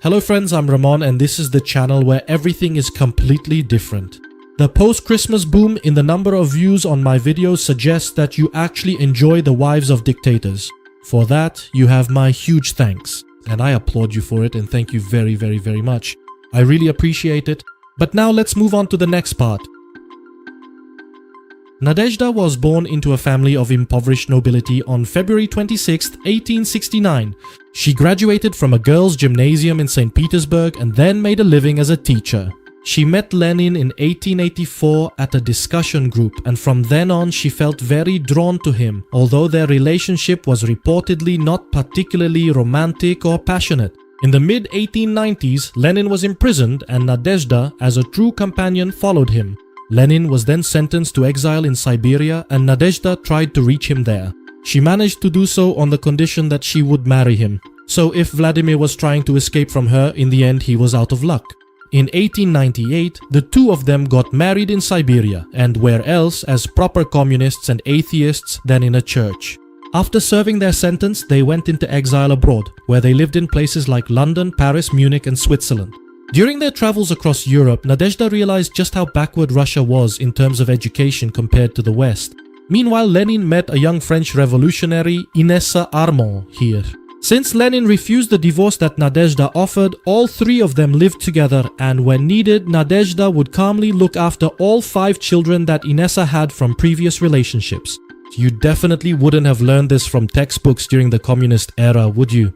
Hello friends, I'm Ramon and this is the channel where everything is completely different. The post-Christmas boom in the number of views on my videos suggests that you actually enjoy the wives of dictators. For that, you have my huge thanks. And I applaud you for it and thank you very much. I really appreciate it. But now let's move on to the next part. Nadezhda was born into a family of impoverished nobility on February 26, 1869. She graduated from a girls' gymnasium in St. Petersburg and then made a living as a teacher. She met Lenin in 1884 at a discussion group, and from then on she felt very drawn to him, although their relationship was reportedly not particularly romantic or passionate. In the mid-1890s, Lenin was imprisoned and Nadezhda, as a true companion, followed him. Lenin was then sentenced to exile in Siberia and Nadezhda tried to reach him there. She managed to do so on the condition that she would marry him. So if Vladimir was trying to escape from her, in the end he was out of luck. In 1898, the two of them got married in Siberia, and where else as proper communists and atheists than in a church. After serving their sentence, they went into exile abroad, where they lived in places like London, Paris, Munich and Switzerland. During their travels across Europe, Nadezhda realized just how backward Russia was in terms of education compared to the West. Meanwhile, Lenin met a young French revolutionary, Inessa Armand, here. Since Lenin refused the divorce that Nadezhda offered, all three of them lived together, and when needed, Nadezhda would calmly look after all 5 children that Inessa had from previous relationships. You definitely wouldn't have learned this from textbooks during the communist era, would you?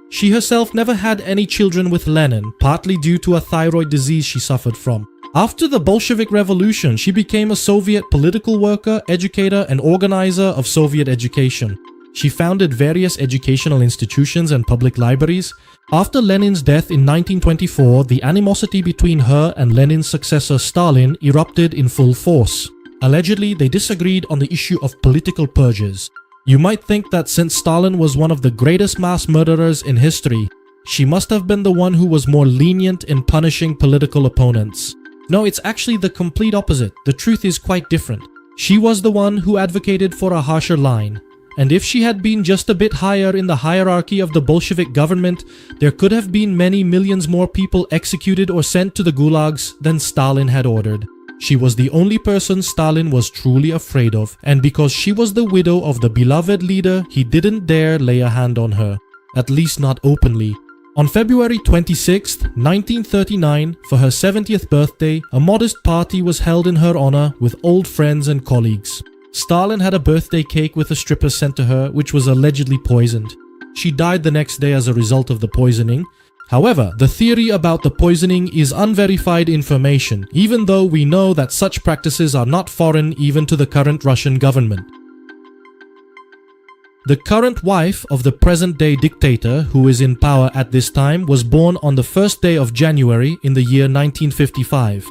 She herself never had any children with Lenin, partly due to a thyroid disease she suffered from. After the Bolshevik Revolution, she became a Soviet political worker, educator, and organizer of Soviet education. She founded various educational institutions and public libraries. After Lenin's death in 1924, the animosity between her and Lenin's successor Stalin erupted in full force. Allegedly, they disagreed on the issue of political purges. You might think that since Stalin was one of the greatest mass murderers in history, she must have been the one who was more lenient in punishing political opponents. No, it's actually the complete opposite. The truth is quite different. She was the one who advocated for a harsher line. And if she had been just a bit higher in the hierarchy of the Bolshevik government, there could have been many millions more people executed or sent to the gulags than Stalin had ordered. She was the only person Stalin was truly afraid of, and because she was the widow of the beloved leader, he didn't dare lay a hand on her. At least not openly. On February 26, 1939, for her 70th birthday, a modest party was held in her honor with old friends and colleagues. Stalin had a birthday cake with a stripper sent to her, which was allegedly poisoned. She died the next day as a result of the poisoning. However, the theory about the poisoning is unverified information, even though we know that such practices are not foreign even to the current Russian government. The current wife of the present-day dictator, who is in power at this time, was born on the first day of January in the year 1955.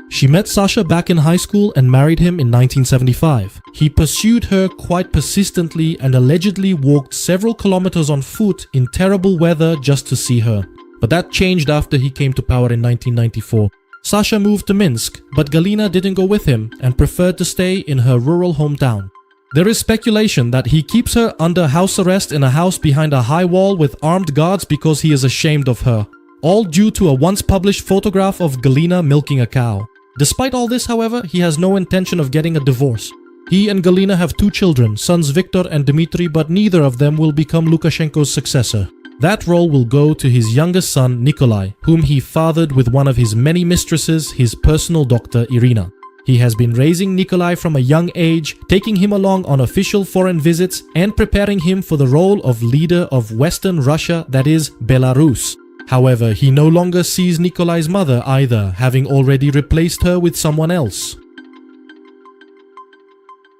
She met Sasha back in high school and married him in 1975. He pursued her quite persistently and allegedly walked several kilometers on foot in terrible weather just to see her. But that changed after he came to power in 1994. Sasha moved to Minsk, but Galina didn't go with him and preferred to stay in her rural hometown. There is speculation that he keeps her under house arrest in a house behind a high wall with armed guards because he is ashamed of her. All due to a once published photograph of Galina milking a cow. Despite all this, however, he has no intention of getting a divorce. He and Galina have 2 children, sons Viktor and Dmitry, but neither of them will become Lukashenko's successor. That role will go to his youngest son, Nikolai, whom he fathered with one of his many mistresses, his personal doctor, Irina. He has been raising Nikolai from a young age, taking him along on official foreign visits, and preparing him for the role of leader of Western Russia, that is, Belarus. However, he no longer sees Nikolai's mother either, having already replaced her with someone else.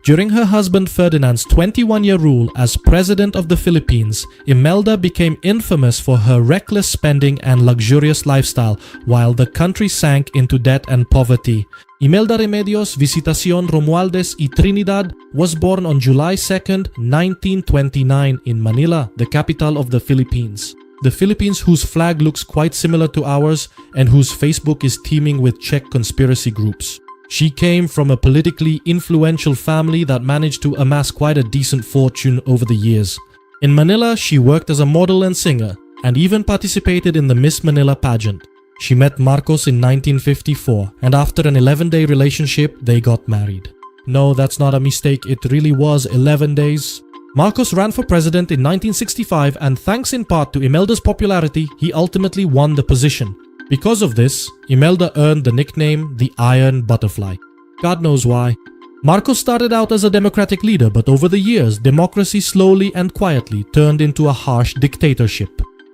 During her husband Ferdinand's 21-year rule as president of the Philippines, Imelda became infamous for her reckless spending and luxurious lifestyle, while the country sank into debt and poverty. Imelda Remedios Visitacion Romualdez y Trinidad was born on July 2, 1929 in Manila, the capital of the Philippines. The Philippines, whose flag looks quite similar to ours and whose Facebook is teeming with Czech conspiracy groups. She came from a politically influential family that managed to amass quite a decent fortune over the years. In Manila, she worked as a model and singer, and even participated in the Miss Manila pageant. She met Marcos in 1954, and after an 11-day relationship, they got married. No, that's not a mistake, it really was 11 days. Marcos ran for president in 1965, and thanks in part to Imelda's popularity, he ultimately won the position. Because of this, Imelda earned the nickname the Iron Butterfly. God knows why. Marcos started out as a democratic leader, but over the years, democracy slowly and quietly turned into a harsh dictatorship.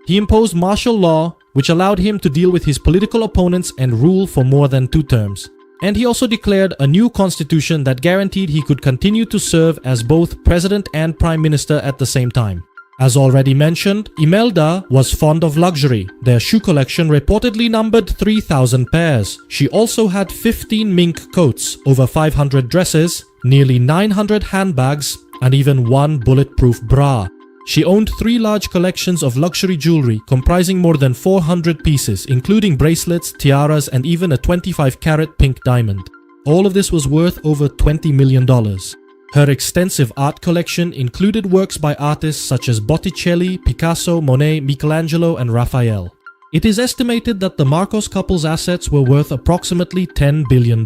He imposed martial law, which allowed him to deal with his political opponents and rule for more than 2 terms. And he also declared a new constitution that guaranteed he could continue to serve as both president and prime minister at the same time. As already mentioned, Imelda was fond of luxury. Their shoe collection reportedly numbered 3,000 pairs. She also had 15 mink coats, over 500 dresses, nearly 900 handbags, and even 1 bulletproof bra. She owned 3 large collections of luxury jewelry comprising more than 400 pieces, including bracelets, tiaras, and even a 25-carat pink diamond. All of this was worth over $20 million. Her extensive art collection included works by artists such as Botticelli, Picasso, Monet, Michelangelo, and Raphael. It is estimated that the Marcos couple's assets were worth approximately $10 billion.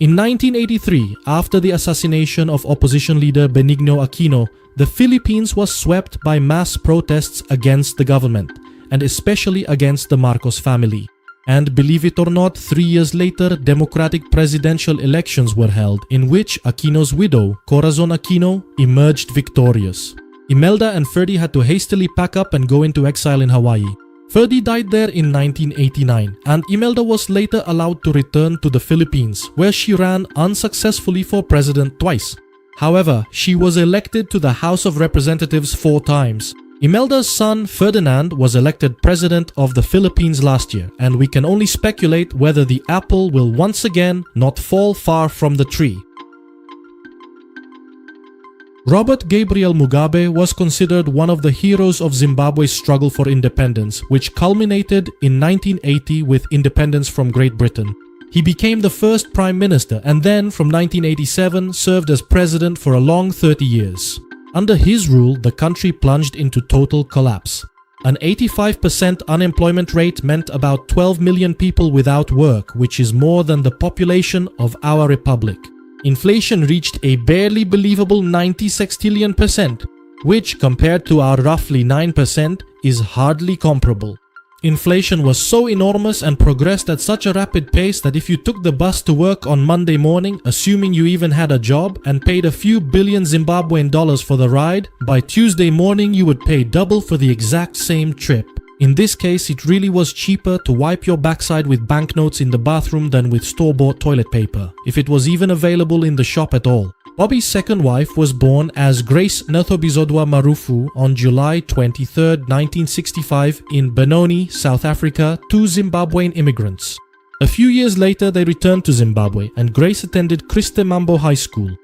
In 1983, after the assassination of opposition leader Benigno Aquino, the Philippines was swept by mass protests against the government, and especially against the Marcos family. And believe it or not, 3 years later, democratic presidential elections were held, in which Aquino's widow, Corazon Aquino, emerged victorious. Imelda and Ferdy had to hastily pack up and go into exile in Hawaii. Ferdy died there in 1989, and Imelda was later allowed to return to the Philippines, where she ran unsuccessfully for president twice. However, she was elected to the House of Representatives 4 times. Imelda's son Ferdinand was elected president of the Philippines last year, and we can only speculate whether the apple will once again not fall far from the tree. Robert Gabriel Mugabe was considered one of the heroes of Zimbabwe's struggle for independence, which culminated in 1980 with independence from Great Britain. He became the first prime minister and then, from 1987, served as president for a long 30 years. Under his rule, the country plunged into total collapse. An 85% unemployment rate meant about 12 million people without work, which is more than the population of our republic. Inflation reached a barely believable 90 sextillion %, which, compared to our roughly 9%, is hardly comparable. Inflation was so enormous and progressed at such a rapid pace that if you took the bus to work on Monday morning, assuming you even had a job, and paid a few billion Zimbabwean dollars for the ride, by Tuesday morning you would pay double for the exact same trip. In this case, it really was cheaper to wipe your backside with banknotes in the bathroom than with store-bought toilet paper, if it was even available in the shop at all. Bobby's second wife was born as Grace Nthobizodwa Marufu on July 23, 1965 in Benoni, South Africa, to Zimbabwean immigrants. A few years later, they returned to Zimbabwe, and Grace attended Christe Mambo High School.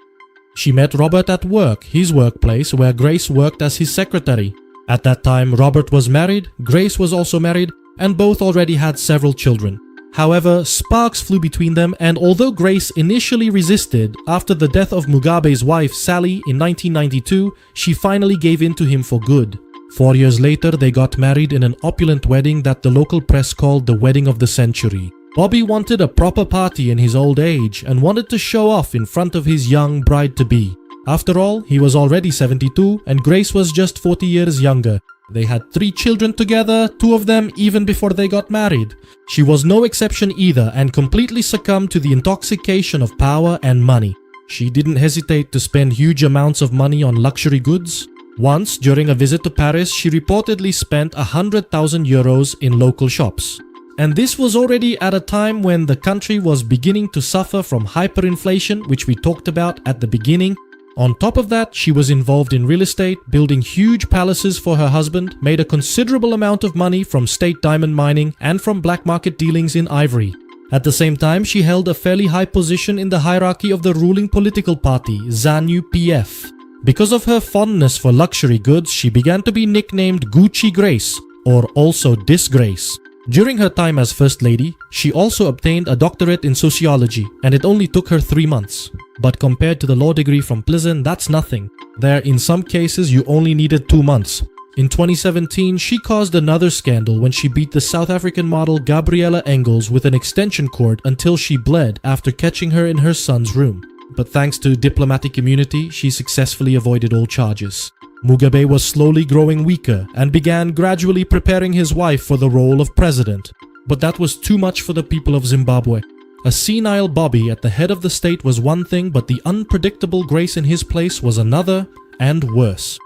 She met Robert at work, his workplace, where Grace worked as his secretary. At that time, Robert was married, Grace was also married, and both already had several children. However, sparks flew between them, and although Grace initially resisted, after the death of Mugabe's wife Sally in 1992, she finally gave in to him for good. 4 years later, they got married in an opulent wedding that the local press called the wedding of the century. Bobby wanted a proper party in his old age and wanted to show off in front of his young bride-to-be. After all, he was already 72 and Grace was just 40 years younger. They had 3 children together, 2 of them even before they got married. She was no exception either and completely succumbed to the intoxication of power and money. She didn't hesitate to spend huge amounts of money on luxury goods. Once, during a visit to Paris, she reportedly spent 100,000 euros in local shops. And this was already at a time when the country was beginning to suffer from hyperinflation, which we talked about at the beginning. On top of that, she was involved in real estate, building huge palaces for her husband, made a considerable amount of money from state diamond mining and from black market dealings in ivory. At the same time, she held a fairly high position in the hierarchy of the ruling political party, ZANU-PF. Because of her fondness for luxury goods, she began to be nicknamed Gucci Grace, or also Disgrace. During her time as First Lady, she also obtained a doctorate in sociology, and it only took her 3 months. But compared to the law degree from Pleasant, that's nothing. There, in some cases, you only needed 2 months. In 2017, she caused another scandal when she beat the South African model Gabriella Engels with an extension cord until she bled after catching her in her son's room. But thanks to diplomatic immunity, she successfully avoided all charges. Mugabe was slowly growing weaker and began gradually preparing his wife for the role of president. But that was too much for the people of Zimbabwe. A senile Bobby at the head of the state was one thing, but the unpredictable Grace in his place was another and worse.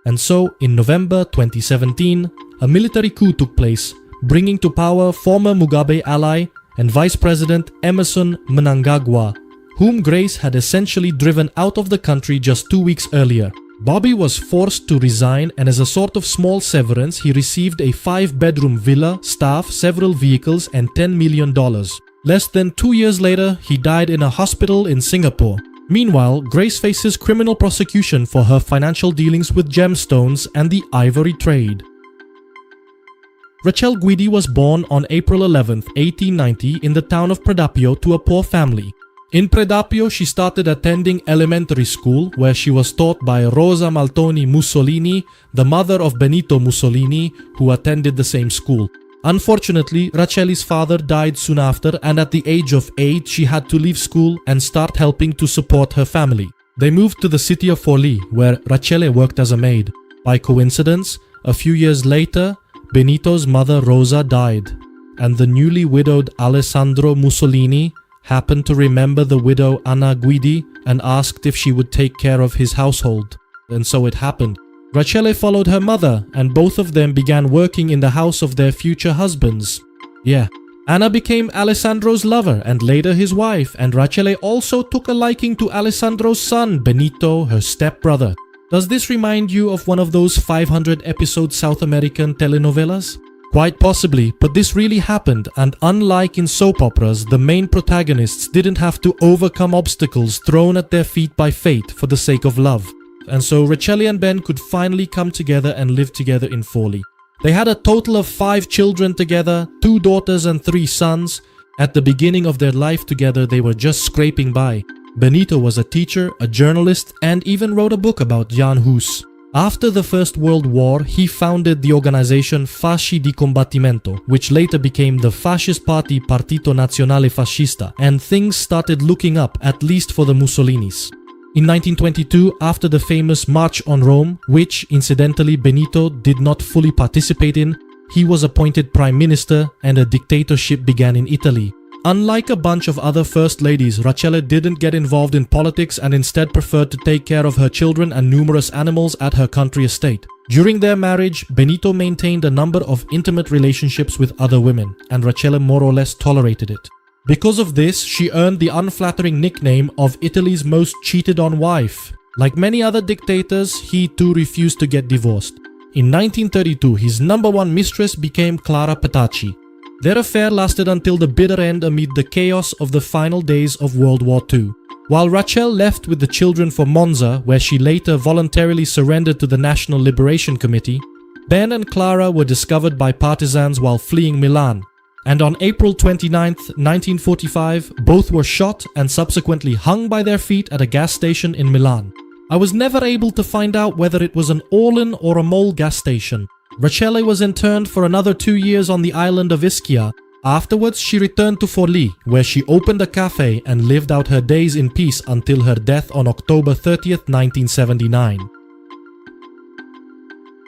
And so, in November 2017, a military coup took place, bringing to power former Mugabe ally and Vice President Emmerson Mnangagwa, whom Grace had essentially driven out of the country just 2 weeks earlier. Bobby was forced to resign, and as a sort of small severance, he received a 5-bedroom villa, staff, several vehicles, and $10 million. Less than 2 years later, he died in a hospital in Singapore. Meanwhile, Grace faces criminal prosecution for her financial dealings with gemstones and the ivory trade. Rachele Guidi was born on April 11, 1890 in the town of Predapio to a poor family. In Predapio, she started attending elementary school, where she was taught by Rosa Maltoni Mussolini, the mother of Benito Mussolini, who attended the same school. Unfortunately, Rachele's father died soon after, and at the age of 8 she had to leave school and start helping to support her family. They moved to the city of Forlì, where Rachele worked as a maid. By coincidence, a few years later, Benito's mother Rosa died, and the newly widowed Alessandro Mussolini happened to remember the widow Anna Guidi and asked if she would take care of his household. And so it happened. Rachele followed her mother, and both of them began working in the house of their future husbands. Yeah, Anna became Alessandro's lover and later his wife, and Rachele also took a liking to Alessandro's son, Benito, her stepbrother. Does this remind you of one of those 500-episode South American telenovelas? Quite possibly, but this really happened, and unlike in soap operas, the main protagonists didn't have to overcome obstacles thrown at their feet by fate for the sake of love. And so Rachele and Ben could finally come together and live together in Forlì. They had a total of 5 children together, 2 daughters and 3 sons. At the beginning of their life together, they were just scraping by. Benito was a teacher, a journalist, and even wrote a book about Jan Hus. After the First World War, he founded the organization Fasci di Combattimento, which later became the fascist party Partito Nazionale Fascista, and things started looking up, at least for the Mussolinis. In 1922, after the famous March on Rome, which, incidentally, Benito did not fully participate in, he was appointed prime minister and a dictatorship began in Italy. Unlike a bunch of other first ladies, Rachele didn't get involved in politics and instead preferred to take care of her children and numerous animals at her country estate. During their marriage, Benito maintained a number of intimate relationships with other women, and Rachele more or less tolerated it. Because of this, she earned the unflattering nickname of Italy's most cheated on wife. Like many other dictators, he too refused to get divorced. In 1932, his #1 mistress became Clara Petacci. Their affair lasted until the bitter end amid the chaos of the final days of World War II. While Rachele left with the children for Monza, where she later voluntarily surrendered to the National Liberation Committee, Ben and Clara were discovered by partisans while fleeing Milan. And on April 29, 1945, both were shot and subsequently hung by their feet at a gas station in Milan. I was never able to find out whether it was an Orlen or a Mole gas station. Rachele was interned for another 2 years on the island of Ischia. Afterwards, she returned to Forlì, where she opened a cafe and lived out her days in peace until her death on October 30, 1979.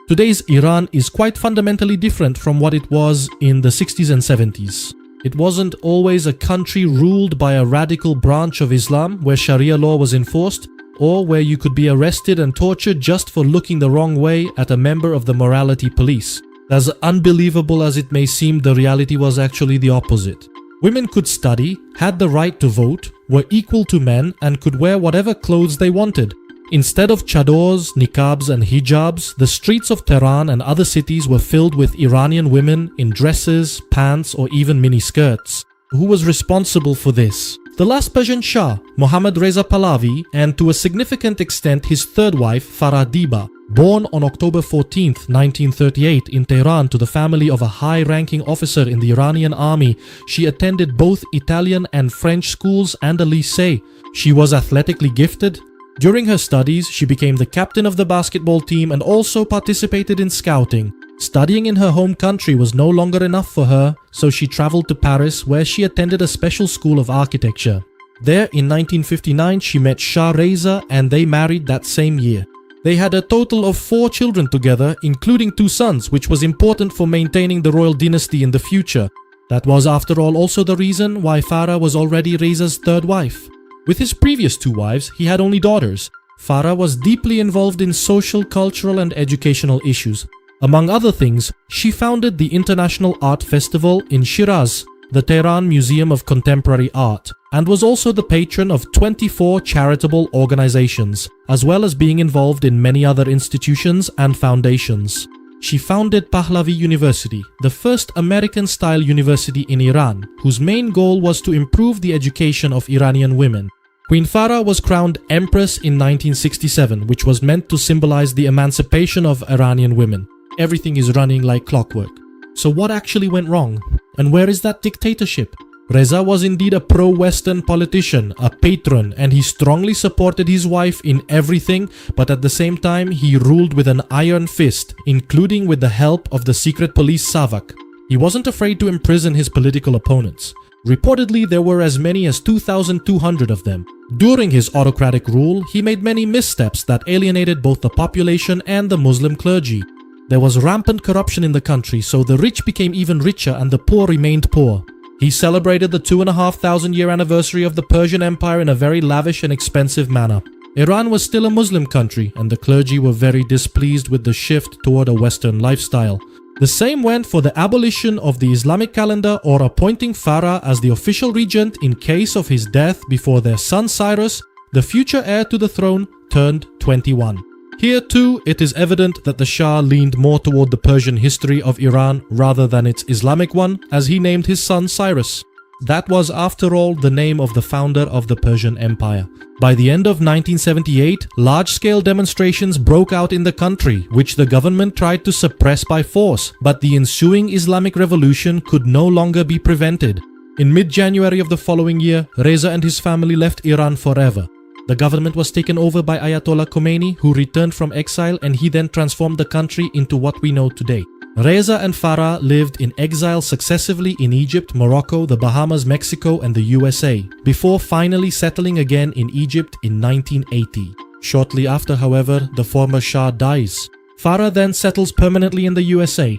Today's Iran is quite fundamentally different from what it was in the 60s and 70s. It wasn't always a country ruled by a radical branch of Islam where Sharia law was enforced, or where you could be arrested and tortured just for looking the wrong way at a member of the morality police. As unbelievable as it may seem, the reality was actually the opposite. Women could study, had the right to vote, were equal to men, and could wear whatever clothes they wanted. Instead of chadors, niqabs and hijabs, the streets of Tehran and other cities were filled with Iranian women in dresses, pants or even miniskirts. Who was responsible for this? The last Persian Shah, Mohammad Reza Pahlavi, and to a significant extent his third wife, Farah Diba. Born on October 14, 1938 in Tehran to the family of a high-ranking officer in the Iranian army, she attended both Italian and French schools and a lycée. She was athletically gifted, During her studies, she became the captain of the basketball team and also participated in scouting. Studying in her home country was no longer enough for her, so she traveled to Paris, where she attended a special school of architecture. There, in 1959, she met Shah Reza and they married that same year. They had a total of 4 children together, including 2 sons, which was important for maintaining the royal dynasty in the future. That was, after all, also the reason why Farah was already Reza's 3rd wife. With his previous 2 wives, he had only daughters. Farah was deeply involved in social, cultural and educational issues. Among other things, she founded the International Art Festival in Shiraz, the Tehran Museum of Contemporary Art, and was also the patron of 24 charitable organizations, as well as being involved in many other institutions and foundations. She founded Pahlavi University, the first American-style university in Iran, whose main goal was to improve the education of Iranian women. Queen Farah was crowned Empress in 1967, which was meant to symbolize the emancipation of Iranian women. Everything is running like clockwork. So what actually went wrong? And where is that dictatorship? Reza was indeed a pro-Western politician, a patron, and he strongly supported his wife in everything, but at the same time he ruled with an iron fist, including with the help of the secret police Savak. He wasn't afraid to imprison his political opponents. Reportedly, there were as many as 2,200 of them. During his autocratic rule, he made many missteps that alienated both the population and the Muslim clergy. There was rampant corruption in the country, so the rich became even richer and the poor remained poor. He celebrated the 2,500-year anniversary of the Persian Empire in a very lavish and expensive manner. Iran was still a Muslim country, and the clergy were very displeased with the shift toward a Western lifestyle. The same went for the abolition of the Islamic calendar or appointing Farah as the official regent in case of his death before their son Cyrus, the future heir to the throne, turned 21. Here too, it is evident that the Shah leaned more toward the Persian history of Iran rather than its Islamic one, as he named his son Cyrus. That was, after all, the name of the founder of the Persian Empire. By the end of 1978, large-scale demonstrations broke out in the country, which the government tried to suppress by force, but the ensuing Islamic revolution could no longer be prevented. In mid-January of the following year, Reza and his family left Iran forever. The government was taken over by Ayatollah Khomeini, who returned from exile, and he then transformed the country into what we know today. Reza and Farah lived in exile successively in Egypt, Morocco, the Bahamas, Mexico, and the USA, before finally settling again in Egypt in 1980. Shortly after, however, the former Shah dies. Farah then settles permanently in the USA.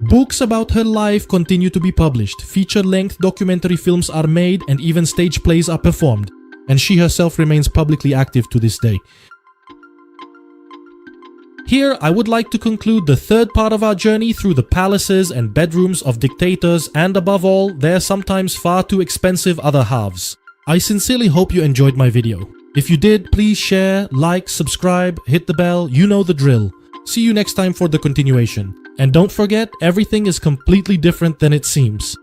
Books about her life continue to be published, feature-length documentary films are made, and even stage plays are performed. And she herself remains publicly active to this day. Here, I would like to conclude the 3rd part of our journey through the palaces and bedrooms of dictators and, above all, their sometimes far too expensive other halves. I sincerely hope you enjoyed my video. If you did, please share, like, subscribe, hit the bell, you know the drill. See you next time for the continuation. And don't forget, everything is completely different than it seems.